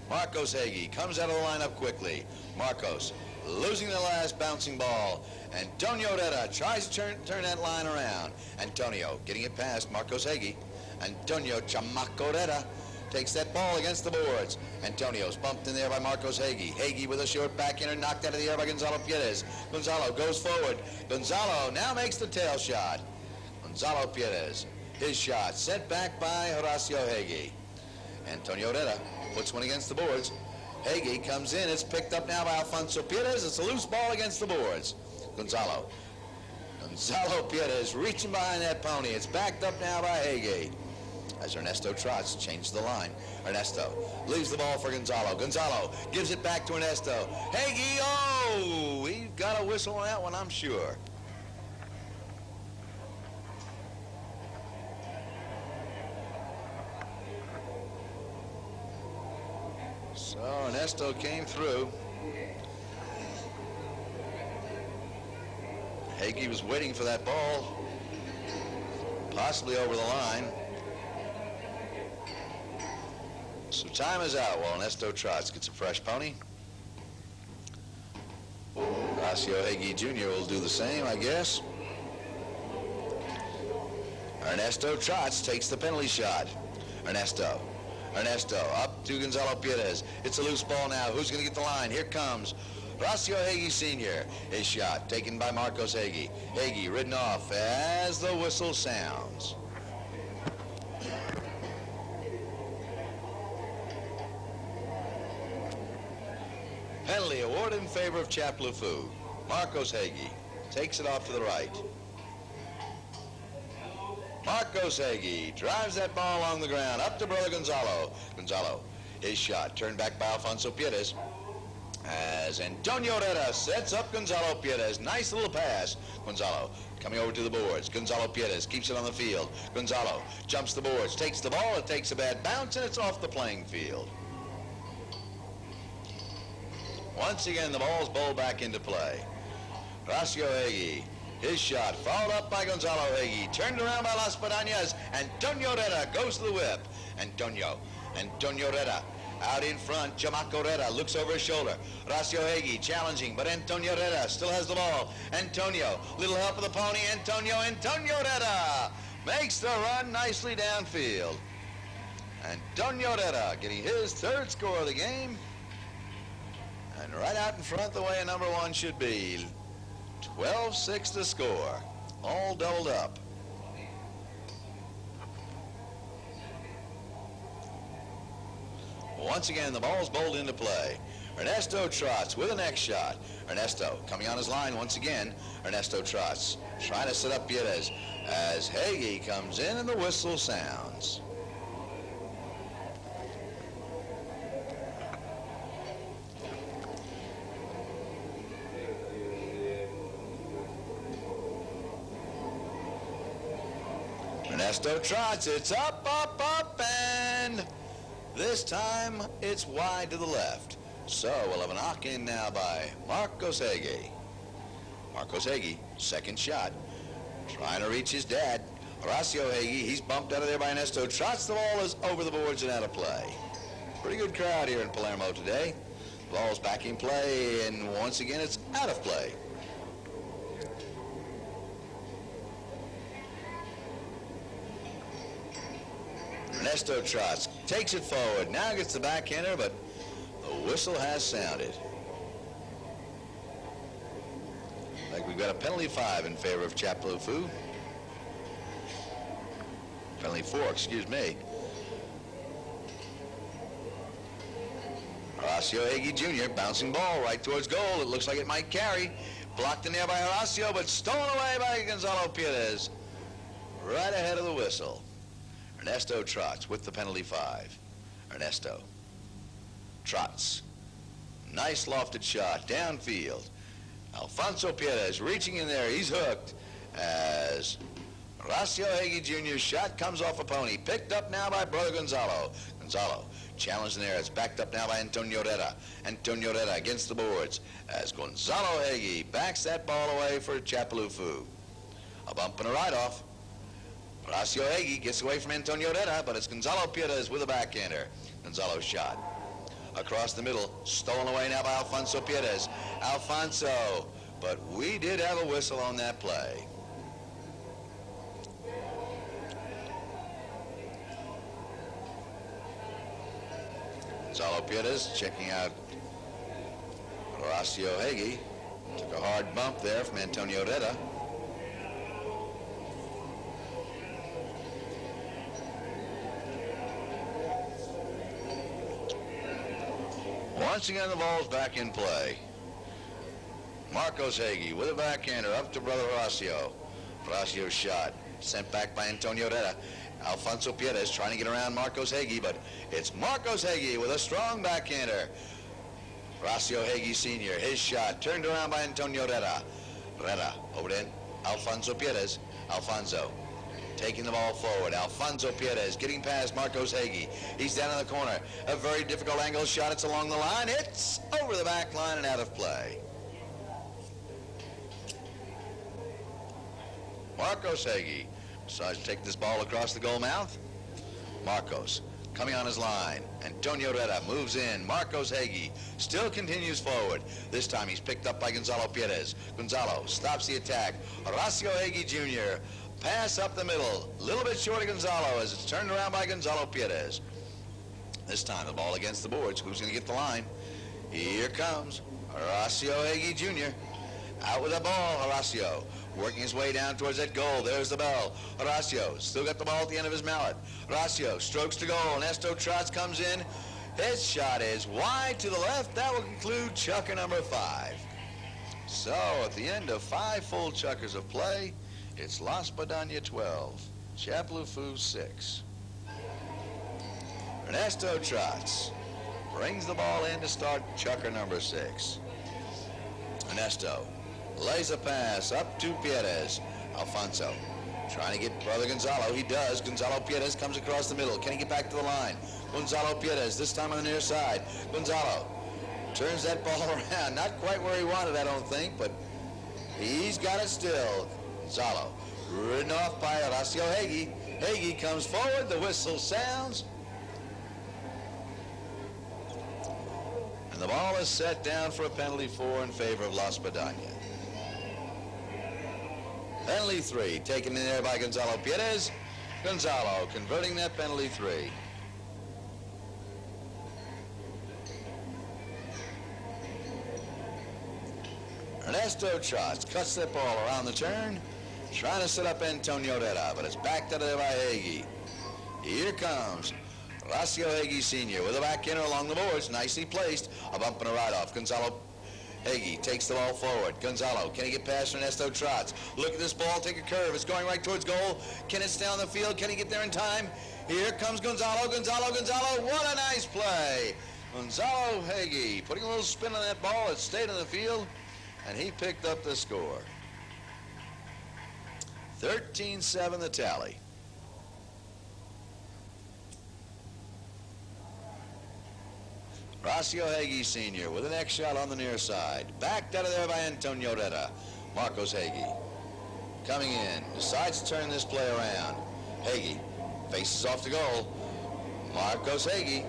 Marcos Hagee comes out of the lineup quickly. Marcos losing the last bouncing ball. Antonio Herrera tries to turn that line around. Antonio getting it past Marcos Hagee. Antonio Chamaco Herrera takes that ball against the boards. Antonio's bumped in there by Marcos Hagee. Hagee with a short back inner, knocked out of the air by Gonzalo Piedras. Gonzalo goes forward. Gonzalo now makes the tail shot. Gonzalo Piedras, his shot sent back by Horacio Hagee. Antonio Herrera puts one against the boards. Hagee comes in. It's picked up now by Alfonso Piedras. It's a loose ball against the boards. Gonzalo Piedras reaching behind that pony. It's backed up now by Hagee. As Ernesto Trotz changes the line. Ernesto leaves the ball for Gonzalo. Gonzalo gives it back to Ernesto. Hagee, oh, we've got a whistle on that one, I'm sure. So Ernesto came through. Hagee was waiting for that ball, possibly over the line. So time is out while Ernesto Trotz gets a fresh pony. Horacio Hagee Jr. will do the same, I guess. Ernesto Trotz takes the penalty shot. Ernesto up to Gonzalo Piedras. It's a loose ball now. Who's going to get the line? Here comes Horacio Hagee Sr. His shot taken by Marcos Hagee. Hagee ridden off as the whistle sounds. Penalty awarded in favor of Chapleau. Marcos Hagee takes it off to the right. Marcos Hagee drives that ball along the ground, up to brother Gonzalo. Gonzalo, his shot, turned back by Alfonso Piedras. As Antonio Herrera sets up Gonzalo Piedras. Nice little pass. Gonzalo coming over to the boards. Gonzalo Piedras keeps it on the field. Gonzalo jumps the boards, takes the ball, it takes a bad bounce, and it's off the playing field. Once again, the ball's bowled back into play. Horacio Hagee, his shot followed up by Gonzalo Hagee, turned around by Las Espadanas. Antonio Herrera goes to the whip. Antonio Herrera out in front. Chamaco Herrera looks over his shoulder. Horacio Hagee challenging, but Antonio Herrera still has the ball. Antonio, little help of the pony. Antonio Herrera makes the run nicely downfield. Antonio Herrera getting his third score of the game. And right out in front the way a number 1 should be. 12-6 to score. All doubled up. Once again, the ball's bowled into play. Ernesto Trotz with the next shot. Ernesto coming on his line once again. Ernesto Trotz trying to set up Piedras as Hagee comes in and the whistle sounds. Ernesto Trotz, it's up, and this time it's wide to the left. So we'll have a knock-in now by Marcos Hagee. Marcos Hagee, second shot, trying to reach his dad. Horacio Hagee, he's bumped out of there by Ernesto Trotz. The ball is over the boards and out of play. Pretty good crowd here in Palermo today. The ball's back in play, and once again it's out of play. Ernesto Trotz takes it forward. Now gets the backhander, but the whistle has sounded. Like we've got a penalty 5 in favor of Chapa. Penalty 4, excuse me. Horacio Hagee Jr. bouncing ball right towards goal. It looks like it might carry. Blocked in there by Horacio, but stolen away by Gonzalo Perez. Right ahead of the whistle. Ernesto Trotz with the penalty 5. Ernesto. Trotz. Nice lofted shot downfield. Alfonso Perez reaching in there. He's hooked as Horacio Hagee Jr.'s shot comes off a pony. Picked up now by brother Gonzalo. Gonzalo challenged in there. It's backed up now by Antonio Reta. Antonio Reta against the boards as Gonzalo Hagee backs that ball away for Chapa. A bump and a ride-off. Horacio Hagee gets away from Antonio Reta, but it's Gonzalo Perez with a backhander. Gonzalo's shot. Across the middle, stolen away now by Alfonso Perez. Alfonso, but we did have a whistle on that play. Gonzalo Perez checking out Horacio Hagee. Took a hard bump there from Antonio Reta. Once again, the ball's back in play. Marcos Hagee with a backhander up to brother Horacio. Horacio's shot sent back by Antonio Reta. Alfonso Perez trying to get around Marcos Hagee, but it's Marcos Hagee with a strong backhander. Horacio Hagee Sr., his shot turned around by Antonio Reta. Reta over to Alfonso Perez. Alfonso taking the ball forward. Alfonso Perez getting past Marcos Hagee. He's down in the corner. A very difficult angle shot. It's along the line. It's over the back line and out of play. Marcos Hagee decides to take this ball across the goal mouth. Marcos coming on his line. Antonio Reta moves in. Marcos Hagee still continues forward. This time he's picked up by Gonzalo Perez. Gonzalo stops the attack. Horacio Hagee Jr. pass up the middle. A little bit short of Gonzalo as it's turned around by Gonzalo Perez. This time the ball against the boards. Who's going to get the line? Here comes Horacio Hagee Jr. Out with the ball, Horacio. Working his way down towards that goal. There's the bell. Horacio still got the ball at the end of his mallet. Horacio strokes to goal. Ernesto Trotz comes in. His shot is wide to the left. That will conclude chukker number 5. So at the end of 5 full chukkers of play, it's La Espadan 12, Chapa 6. Ernesto Trotz brings the ball in to start chukker number 6. Ernesto lays a pass up to Perez. Alfonso trying to get brother Gonzalo. He does. Gonzalo Perez comes across the middle. Can he get back to the line? Gonzalo Perez, this time on the near side. Gonzalo turns that ball around. Not quite where he wanted, I don't think, but he's got it still. Gonzalo ridden off by Horacio Hagee. Hagee comes forward. The whistle sounds. And the ball is set down for a penalty 4 in favor of La Espadan. Penalty 3 taken in there by Gonzalo Perez. Gonzalo converting that penalty 3. Ernesto Trotz cuts that ball around the turn, trying to set up Antonio Reta, but it's backed out of there by Hagee. Here comes Horacio Hagee Sr. with a backhander along the boards, nicely placed. A bump and a ride-off. Gonzalo Hagee takes the ball forward. Gonzalo, can he get past Ernesto Trotz? Look at this ball take a curve. It's going right towards goal. Can it stay on the field? Can he get there in time? Here comes Gonzalo. Gonzalo. What a nice play. Gonzalo Hagee putting a little spin on that ball. It stayed on the field, and he picked up the score. 13-7 the tally. Horacio Hagee Sr. with the next shot on the near side. Backed out of there by Antonio Reta. Marcos Hagee. coming in, decides to turn this play around. Hagee faces off the goal. Marcos Hagee,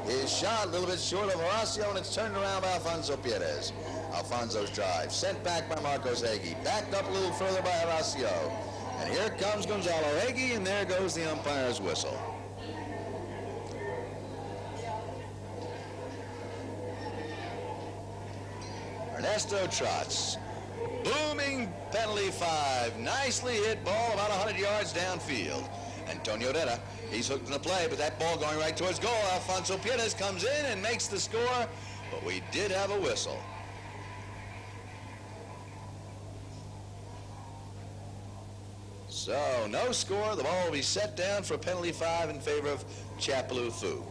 his shot a little bit short of Horacio, and it's turned around by Alfonso Pierres. Alfonso's drive, sent back by Marcos Hagee, backed up a little further by Horacio. And here comes Gonzalo Hagee, and there goes the umpire's whistle. Ernesto Trotz, booming penalty 5, nicely hit ball about 100 yards downfield. Antonio Herrera, he's hooked in the play, but that ball going right towards goal. Alfonso Pierres comes in and makes the score, but we did have a whistle. So, no score. The ball will be set down for penalty 5 in favor of Chapaloo Fu.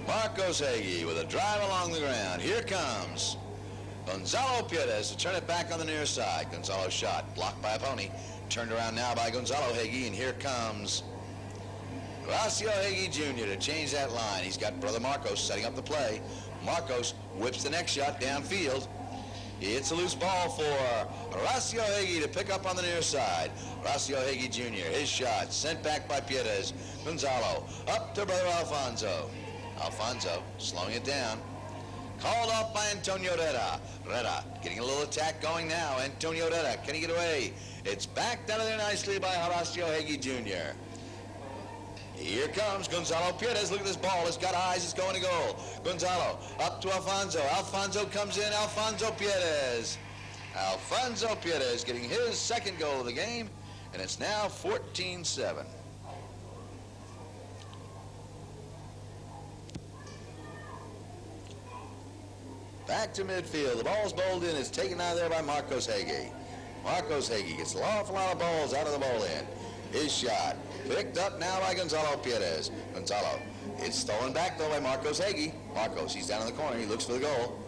Marcos Hagee with a drive along the ground. Here comes Gonzalo Pierres to turn it back on the near side. Gonzalo's shot blocked by a pony. Turned around now by Gonzalo Hagee, and here comes Horacio Hagee Jr. to change that line. He's got brother Marcos setting up the play. Marcos whips the next shot downfield. He hits a loose ball for Horacio Hagee to pick up on the near side. Horacio Hagee Jr., his shot sent back by Pierres. Gonzalo up to brother Alfonso. Alfonso slowing it down. Called off by Antonio Herrera. Herrera getting a little attack going now. Antonio Herrera, can he get away? It's backed out of there nicely by Horacio Hagee Jr. Here comes Gonzalo Pierres. Look at this ball. It's got eyes. It's going to goal. Gonzalo up to Alfonso. Alfonso comes in. Alfonso Pierres. Alfonso Pierres getting his second goal of the game, and it's now 14-7. Back to midfield. The ball's bowled in. It's taken out of there by Marcos Hagee. Marcos Hagee gets an awful lot of balls out of the bowl in. His shot picked up now by Gonzalo Pierres. Gonzalo, it's stolen back though by Marcos Hagee. Marcos, he's down in the corner. He looks for the goal.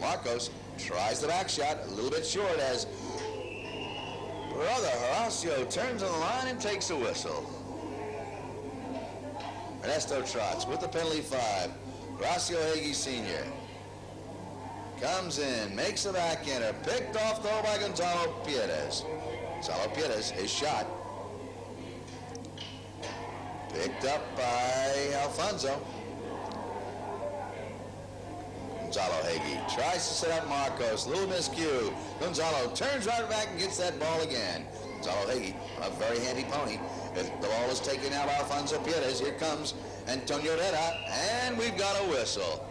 Marcos tries the back shot, a little bit short as brother Horacio turns on the line and takes a whistle. Ernesto Trotz with the penalty 5. Horacio Hagee Sr. comes in, makes the backhander, picked off though by Gonzalo Pierres. Gonzalo Pierres, his shot. Picked up by Alfonso. Gonzalo Hagee tries to set up Marcos, a little miscue. Gonzalo turns right back and gets that ball again. Gonzalo Hagee on a very handy pony. The ball is taken out by Alfonso Pierres. Here comes Antonio Herrera, and we've got a whistle.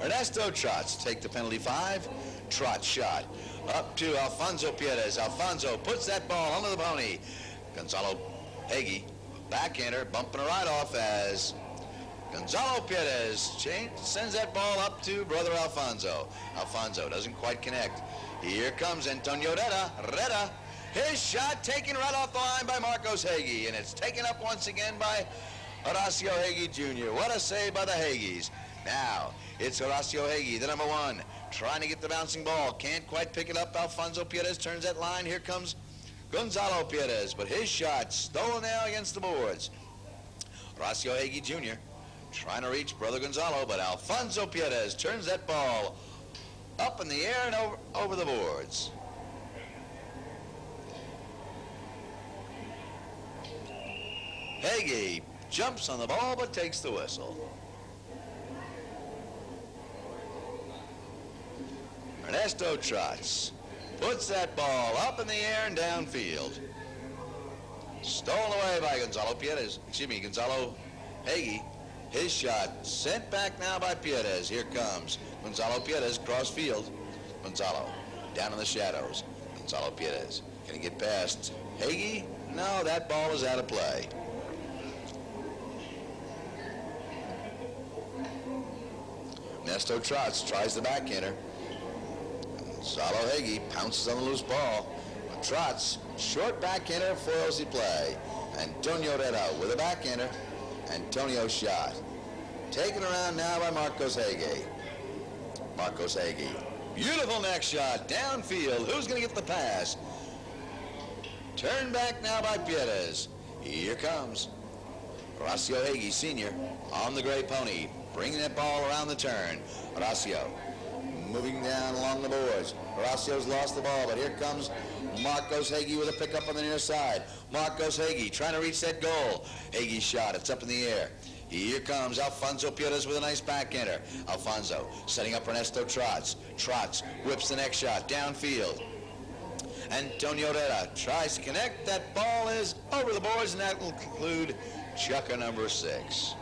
Ernesto Trotz take the penalty 5. Trotz shot up to Alfonso Pierres. Alfonso puts that ball under the pony. Gonzalo Hagee, backhander, bumping a right off as Gonzalo Pierres sends that ball up to brother Alfonso. Alfonso doesn't quite connect. Here comes Antonio Herrera. Herrera, his shot taken right off the line by Marcos Hagee, and it's taken up once again by Horacio Hagee Jr. What a save by the Hagees. Now, it's Horacio Hagee, the number 1, trying to get the bouncing ball. Can't quite pick it up. Alfonso Pierres turns that line. Here comes Gonzalo Pierres, but his shot stolen now against the boards. Horacio Hagee Jr. trying to reach brother Gonzalo, but Alfonso Pierres turns that ball up in the air and over the boards. Hagee jumps on the ball but takes the whistle. Ernesto Trotz puts that ball up in the air and downfield. Stolen away by Gonzalo Hagee. His shot sent back now by Pierres. Here comes Gonzalo Pierres cross field. Gonzalo down in the shadows. Gonzalo Pierres, can he get past Hagee? No, that ball is out of play. Ernesto Trotz tries the backhander. Gonzalo Hagee pounces on the loose ball. Trotz, short backhander, foils the play. Antonio Herrera with a backhander. Antonio's shot. Taken around now by Marcos Hagee. Marcos Hagee. Beautiful next shot, downfield. Who's going to get the pass? Turned back now by Pierres. Here comes Horacio Hagee, senior, on the gray pony, bringing that ball around the turn. Horacio moving down along the boards. Horacio's lost the ball, but here comes Marcos Hagee with a pickup on the near side. Marcos Hagee trying to reach that goal. Hagee's shot, it's up in the air. Here comes Alfonso Pietas with a nice backhander. Alfonso setting up Ernesto Trotz. Trotz whips the next shot downfield. Antonio Herrera tries to connect. That ball is over the boards, and that will conclude chucker number 6.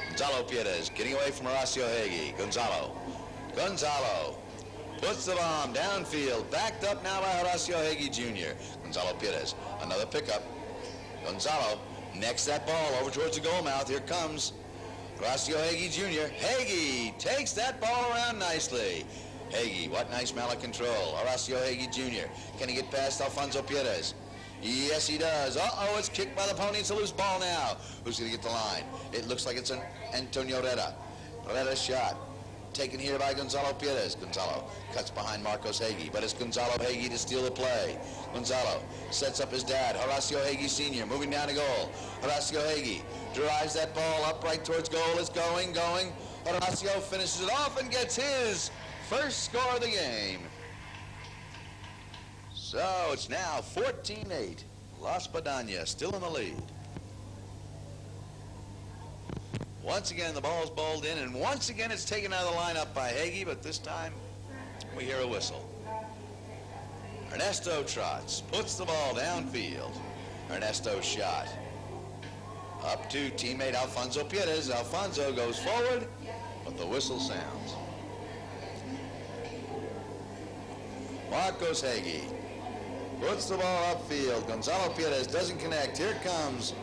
Gonzalo Pietas getting away from Horacio Hagee. Gonzalo puts the bomb downfield, backed up now by Horacio Hagee Jr. Gonzalo Pietas, another pickup. Gonzalo necks that ball over towards the goal mouth. Here comes Horacio Hagee Jr. Hagee takes that ball around nicely. Hagee, what nice mallet control. Horacio Hagee Jr. Can he get past Alfonso Pietas? Yes, he does. Uh-oh, it's kicked by the pony. It's a loose ball now. Who's going to get the line? It looks like it's an Antonio Herrera. Herrera's shot taken here by Gonzalo Pietas. Gonzalo cuts behind Marcos Hagee, but it's Gonzalo Hagee to steal the play. Gonzalo sets up his dad, Horacio Hagee Sr., moving down to goal. Horacio Hagee drives that ball up right towards goal. It's going. Horacio finishes it off and gets his first score of the game. So it's now 14-8. Espadan still in the lead. Once again, the ball's bowled in, and once again it's taken out of the lineup by Hagee, but this time we hear a whistle. Ernesto Trotz puts the ball downfield. Ernesto's shot up to teammate Alfonso Pietas. Alfonso goes forward, but the whistle sounds. Marcos Hagee puts the ball upfield. Gonzalo Pietas doesn't connect. Here comes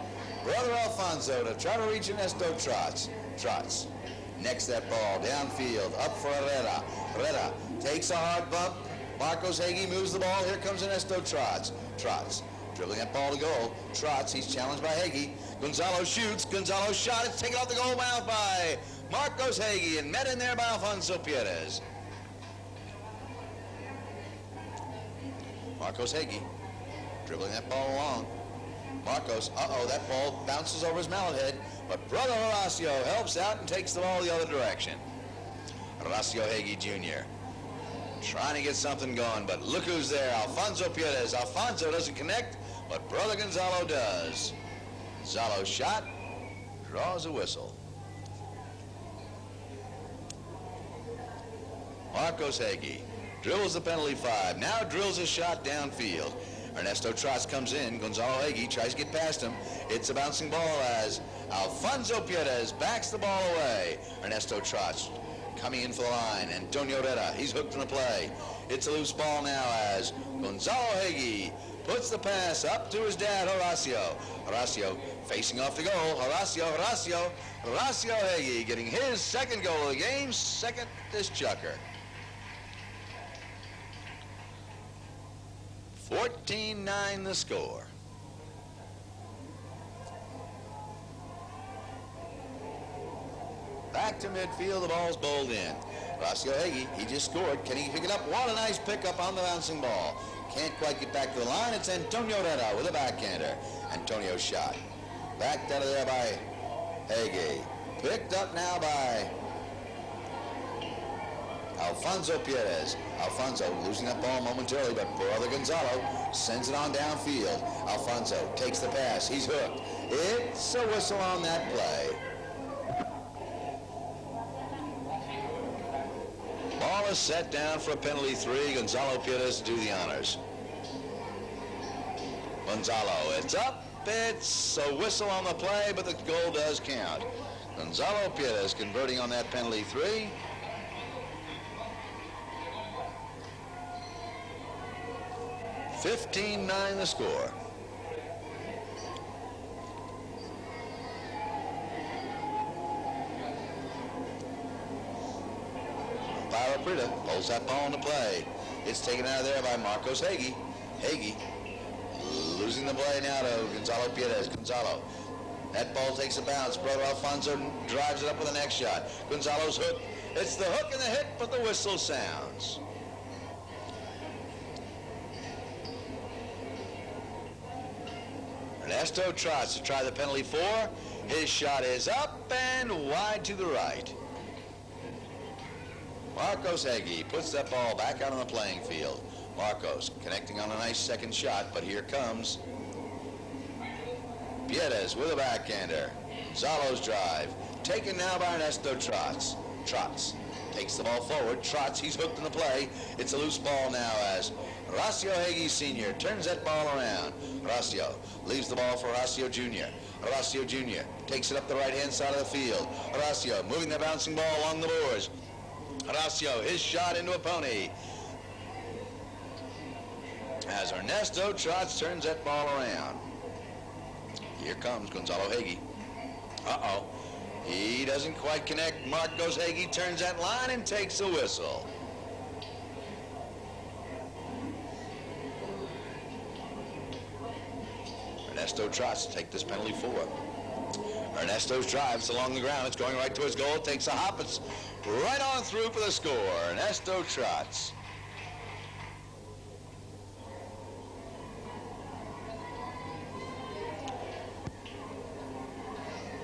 brother Alfonso to try to reach Ernesto Trotz. Trotz necks that ball downfield, up for Herrera. Herrera takes a hard bump. Marcos Hagee moves the ball. Here comes Ernesto Trotz. Trotz dribbling that ball to goal. Trotz, he's challenged by Hagee. Gonzalo shoots. Gonzalo's shot. It's taken off the goal mouth by Marcos Hagee and met in there by Alfonso Pietas. Marcos Hagee dribbling that ball along. Marcos, that ball bounces over his mallet head, but brother Horacio helps out and takes the ball the other direction. Horacio Hagee Jr. trying to get something going, but look who's there, Alfonso Pietas. Alfonso doesn't connect, but brother Gonzalo does. Gonzalo's shot draws a whistle. Marcos Hagee dribbles the penalty 5, now drills a shot downfield. Ernesto Trotz comes in. Gonzalo Hagee tries to get past him. It's a bouncing ball as Alfonso Pietas backs the ball away. Ernesto Trotz coming in for the line. Antonio Herrera, he's hooked in the play. It's a loose ball now as Gonzalo Hagee puts the pass up to his dad, Horacio. Horacio facing off the goal. Horacio Hagee getting his second goal of the game, second this chucker. 14-9 the score. Back to midfield, the ball's bowled in. Horacio Hagee, he just scored. Can he pick it up? What a nice pickup on the bouncing ball. Can't quite get back to the line. It's Antonio Herrera with a backhander. Antonio's shot. Backed out of there by Hagee. Picked up now by Alfonso Pietas. Alfonso losing that ball momentarily, but brother Gonzalo sends it on downfield. Alfonso takes the pass. He's hooked. It's a whistle on that play. Ball is set down for a penalty 3. Gonzalo Pietas to do the honors. Gonzalo, it's up. It's a whistle on the play, but the goal does count. Gonzalo Pietas converting on that penalty 3. 15-9 the score. Prida pulls that ball into play. It's taken out of there by Marcos Hagee. Hagee losing the play now to Gonzalo Pietas. Gonzalo, that ball takes a bounce. Brother Alfonso drives it up with the next shot. Gonzalo's hooked. It's the hook and the hit, but the whistle sounds. Ernesto trots to try the penalty four. His shot is up and wide to the right. Marcos Heggie puts that ball back out on the playing field. Marcos connecting on a nice second shot, but here comes Piedes with a backhander. Gonzalo's drive, taken now by Ernesto Trots. Trots takes the ball forward. Trots, he's hooked in the play. It's a loose ball now as Horacio Heggie Sr. turns that ball around. Horacio leaves the ball for Horacio Jr. Horacio Jr. takes it up the right-hand side of the field. Horacio moving the bouncing ball along the boards. Horacio, his shot into a pony. As Ernesto Trots turns that ball around. Here comes Gonzalo Heggie. Uh-oh. He doesn't quite connect. Marcos Heggie turns that line and takes a whistle. Ernesto Trots to take this penalty four. Ernesto's drives along the ground. It's going right to his goal. It takes a hop. It's right on through for the score. Ernesto Trots.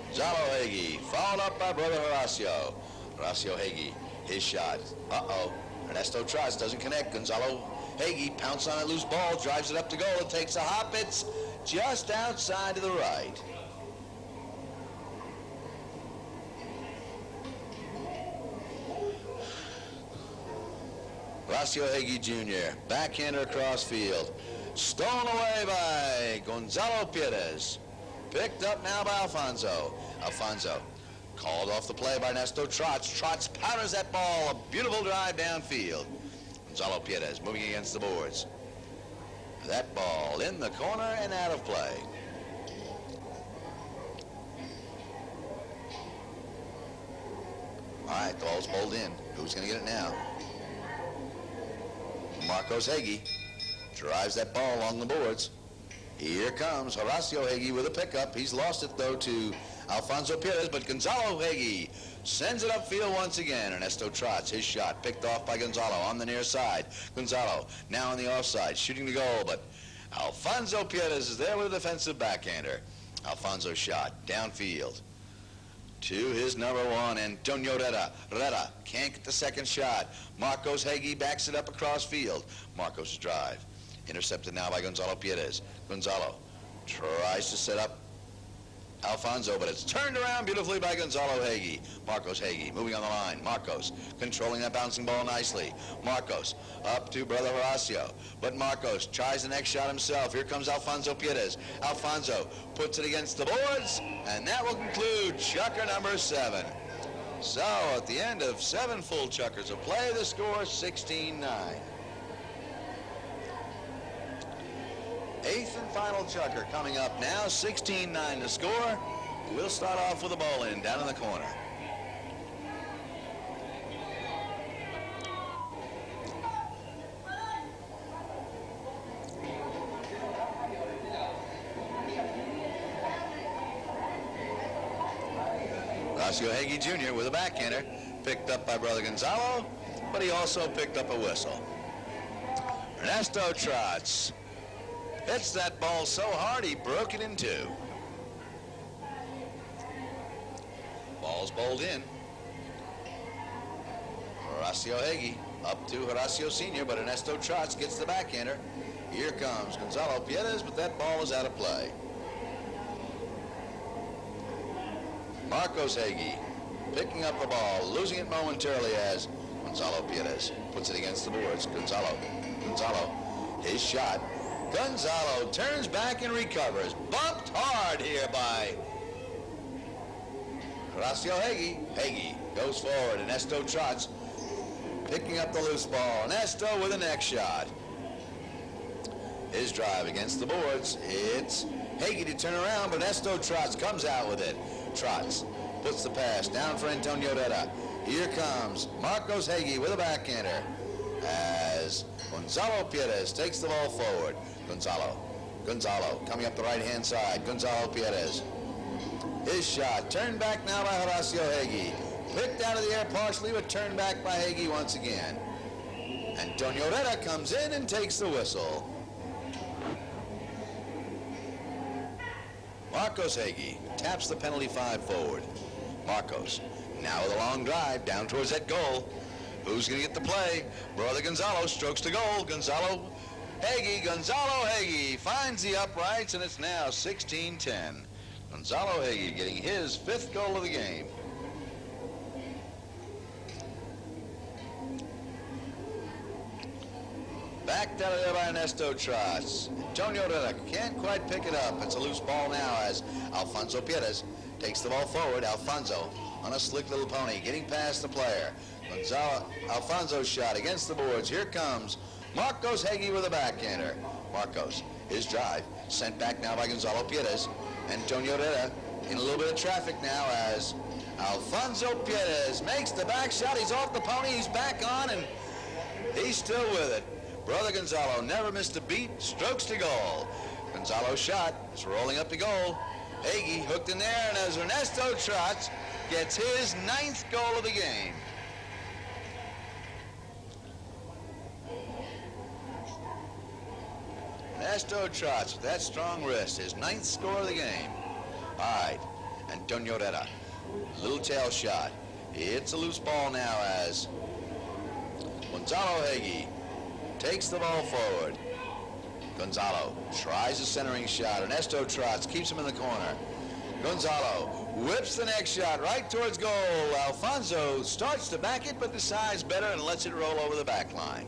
Gonzalo Heggie, followed up by brother Horacio. Horacio Heggie, his shot. Uh-oh. Ernesto Trots doesn't connect. Gonzalo Heggie pounces on a loose ball, drives it up to goal. It takes a hop. It's just outside to the right. Horacio Heggie Jr., backhander across field. Stolen away by Gonzalo Piedes. Picked up now by Alfonso. Alfonso called off the play by Ernesto Trots. Trots powders that ball. A beautiful drive downfield. Gonzalo Piedes moving against the boards. That ball in the corner and out of play. All right, the ball's bowled in. Who's going to get it now? Marcos Heggie drives that ball along the boards. Here comes Horacio Heggie with a pickup. He's lost it, though, to Alfonso Piedes, but Gonzalo Heggie sends it upfield once again. Ernesto Trots, his shot picked off by Gonzalo on the near side. Gonzalo now on the offside, shooting the goal, but Alfonso Piedes is there with a defensive backhander. Alfonso's shot downfield to his number one, Antonio Reta. Reta can't get the second shot. Marcos Heggie backs it up across field. Marcos' drive. Intercepted now by Gonzalo Piedes. Gonzalo tries to set up Alfonso, but it's turned around beautifully by Gonzalo Heggie. Marcos Heggie moving on the line. Marcos controlling that bouncing ball nicely. Marcos up to brother Horacio, but Marcos tries the next shot himself. Here comes Alfonso Piedes. Alfonso puts it against the boards, and that will conclude chukker number 7. So at the end of 7 full chukkers of play, the score 16-9. 8th and final chukker coming up now, 16-9 to score. We'll start off with a ball in down in the corner. Horacio Heggie Jr. with a backhander, picked up by brother Gonzalo, but he also picked up a whistle. Ernesto Trots hits that ball so hard he broke it in two. Ball's bowled in. Horacio Heggie up to Horacio Sr., but Ernesto Trots gets the backhander. Here comes Gonzalo Piedes, but that ball is out of play. Marcos Heggie picking up the ball, losing it momentarily as Gonzalo Piedes puts it against the boards. Gonzalo, his shot. Gonzalo turns back and recovers. Bumped hard here by Horacio Heggie. Heggie goes forward. Ernesto Trots picking up the loose ball. Ernesto with a next shot. His drive against the boards. It's Heggie to turn around, but Ernesto Trots comes out with it. Trots puts the pass down for Antonio Reta. Here comes Marcos Heggie with a backhander as Gonzalo Piedes takes the ball forward. Gonzalo coming up the right-hand side. Gonzalo Piedes. His shot turned back now by Horacio Heggie. Picked out of the air partially, but turned back by Hagee once again. Antonio Reta comes in and takes the whistle. Marcos Hagee taps the penalty 5 forward. Marcos now with a long drive down towards that goal. Who's going to get the play? Brother Gonzalo strokes to goal. Gonzalo Hagee finds the uprights, and it's now 16-10. Gonzalo Hagee getting his 5th goal of the game. Backed out of there by Ernesto Trotz. Antonio Reta can't quite pick it up. It's a loose ball now as Alfonso Pierres takes the ball forward. Alfonso on a slick little pony, getting past the player. Alfonso's shot against the boards. Here comes Marcos Hagee with a backhander. Marcos, his drive, sent back now by Gonzalo Pierres. Antonio Reta in a little bit of traffic now as Alfonso Pierres makes the back shot. He's off the pony, he's back on, and he's still with it. Brother Gonzalo never missed a beat, strokes to goal. Gonzalo's shot is rolling up to goal. Hagee hooked in there, and as Ernesto Trotz gets his 9th goal of the game. Ernesto Trotz with that strong wrist, his 9th score of the game. All right, Antonio Reta, little tail shot. It's a loose ball now as Gonzalo Hagee takes the ball forward. Gonzalo tries a centering shot. Ernesto Trotz keeps him in the corner. Gonzalo whips the next shot right towards goal. Alfonso starts to back it, but decides better and lets it roll over the back line.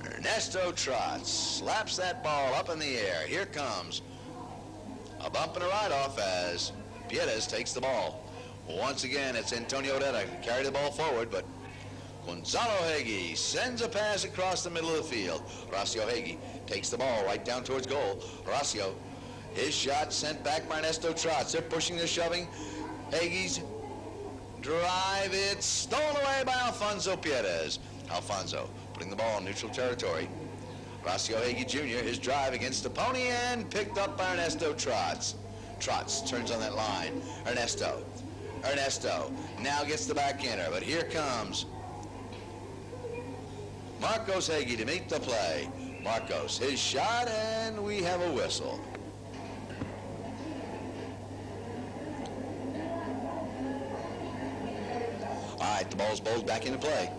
Ernesto Trotz slaps that ball up in the air. Here comes a bump and a ride-off as Pierres takes the ball. Once again, it's Antonio Reta carry the ball forward, but Gonzalo Hagee sends a pass across the middle of the field. Horacio Hagee takes the ball right down towards goal. Horacio, his shot sent back by Ernesto Trotz. They're pushing, they're shoving. Hagee's drive, it's stolen away by Alfonso Pierres. Alfonso putting the ball in neutral territory. Horacio Hagee Jr., his drive against the pony and picked up by Ernesto Trotz. Trotz turns on that line. Ernesto now gets the backhander, but here comes Marcos Hagee to meet the play. Marcos, his shot, and we have a whistle. All right, the ball's bowled back into play.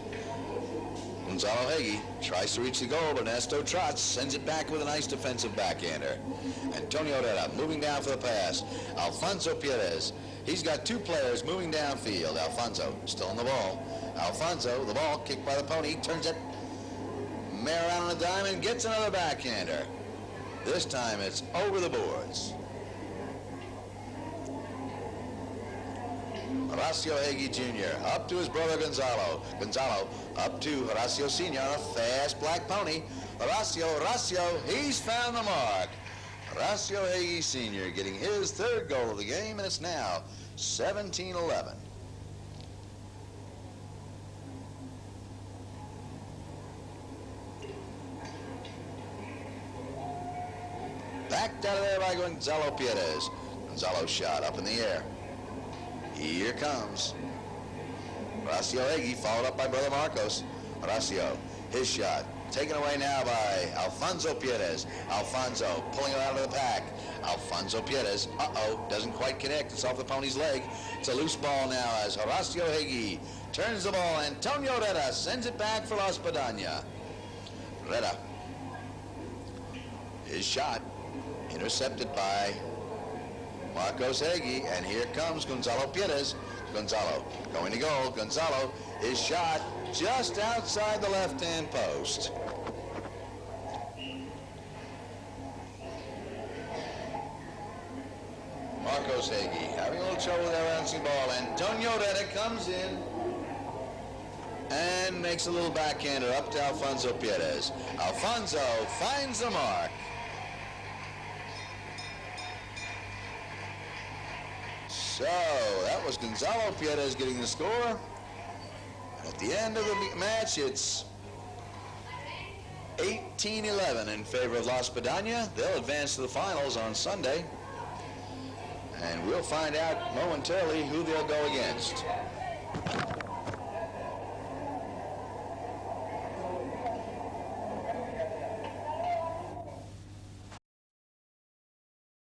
Gonzalo Hagee tries to reach the goal, but Ernesto Trotz sends it back with a nice defensive backhander. Antonio Reta moving down for the pass. Alfonso Pierres, he's got 2 players moving downfield. Alfonso still on the ball. Alfonso, the ball kicked by the pony, turns it mare around on a dime and gets another backhander. This time it's over the boards. Horacio Hagee Jr. up to his brother Gonzalo. Gonzalo up to Horacio Sr. on a fast black pony. Horacio, he's found the mark. Horacio Hagee Sr. getting his 3rd goal of the game, and it's now 17-11. Backed out of there by Gonzalo Pierres. Gonzalo's shot up in the air. Here comes Horacio Hagee, followed up by brother Marcos. Horacio, his shot, taken away now by Alfonso Pierres. Alfonso pulling it out of the pack. Alfonso Pierres, doesn't quite connect. It's off the pony's leg. It's a loose ball now as Horacio Hagee turns the ball. Antonio Reta sends it back for La Espadan. Reta, his shot, intercepted by Marcos Hagee, and here comes Gonzalo Pierres. Gonzalo going to goal. Gonzalo, his shot just outside the left-hand post. Marcos Hagee having a little trouble with that bouncing ball. Antonio Reta comes in and makes a little backhander up to Alfonso Pierres. Alfonso finds the mark. So that was Gonzalo Pierres getting the score. At the end of the match, it's 18-11 in favor of La Espadan. They'll advance to the finals on Sunday. And we'll find out momentarily who they'll go against.